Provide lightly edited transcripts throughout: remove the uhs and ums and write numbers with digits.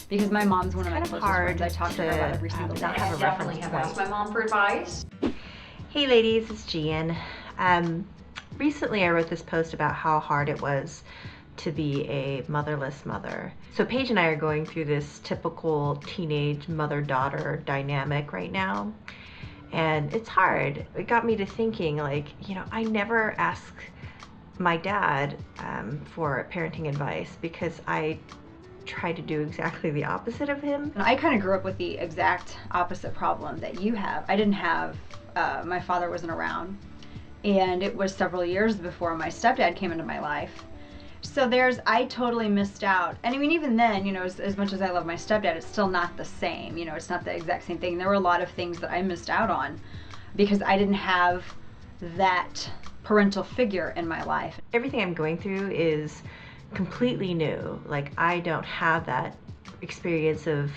because my mom's one of my kind of closest hard friends. I talk to her about every single day. not have a Definitely reference have asked point. my mom for advice. Hey ladies, it's Giyen. Recently I wrote this post about how hard it was to be a motherless mother. So Paige and I are going through this typical teenage mother-daughter dynamic right now. And it's hard. It got me to thinking, like, you know, I never ask my dad for parenting advice because I try to do exactly the opposite of him. And I kind of grew up with the exact opposite problem that you have. I didn't have, my father wasn't around, and it was several years before my stepdad came into my life. So I totally missed out. And I mean, even then, you know, as much as I love my stepdad, it's still not the same. You know, it's not the exact same thing. There were a lot of things that I missed out on because I didn't have that parental figure in my life. Everything I'm going through is completely new. Like, I don't have that experience of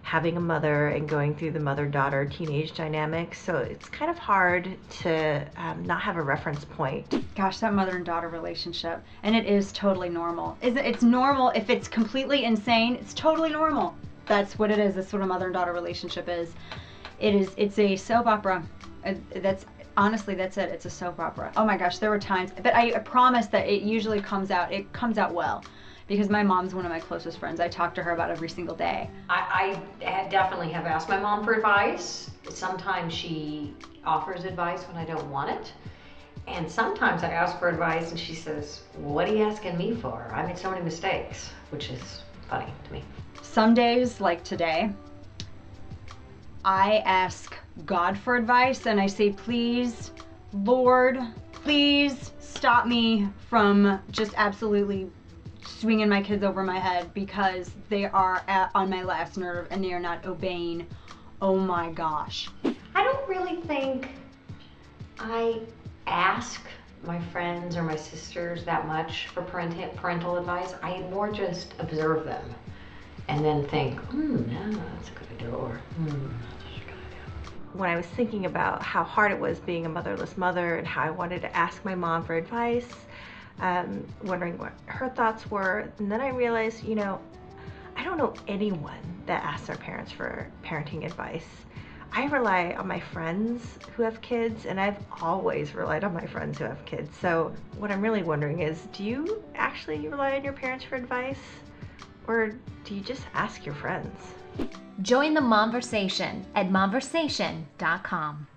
having a mother and going through the mother-daughter teenage dynamic, so it's kind of hard to not have a reference point. Gosh, that mother and daughter relationship, and it is totally normal. It's normal if it's completely insane. It's totally normal. That's what it is. That's what a mother and daughter relationship is. It's a soap opera. Honestly, that's it. It's a soap opera. Oh my gosh, there were times, but I promise that it usually comes out well, because my mom's one of my closest friends. I talk to her about every single day. I definitely have asked my mom for advice. Sometimes she offers advice when I don't want it. And sometimes I ask for advice and she says, what are you asking me for? I made so many mistakes, which is funny to me. Some days, like today, I ask God for advice and I say, please, Lord, please stop me from just absolutely swinging my kids over my head because they are on my last nerve and they are not obeying. Oh my gosh. I don't really think I ask my friends or my sisters that much for parental advice. I more just observe them and then think, yeah, that's a good idea, or that's a good idea. When I was thinking about how hard it was being a motherless mother and how I wanted to ask my mom for advice, wondering what her thoughts were, and then I realized, you know, I don't know anyone that asks their parents for parenting advice. I rely on my friends who have kids, and I've always relied on my friends who have kids. So what I'm really wondering is, do you actually rely on your parents for advice, or do you just ask your friends? Join the Momversation at momversation.com.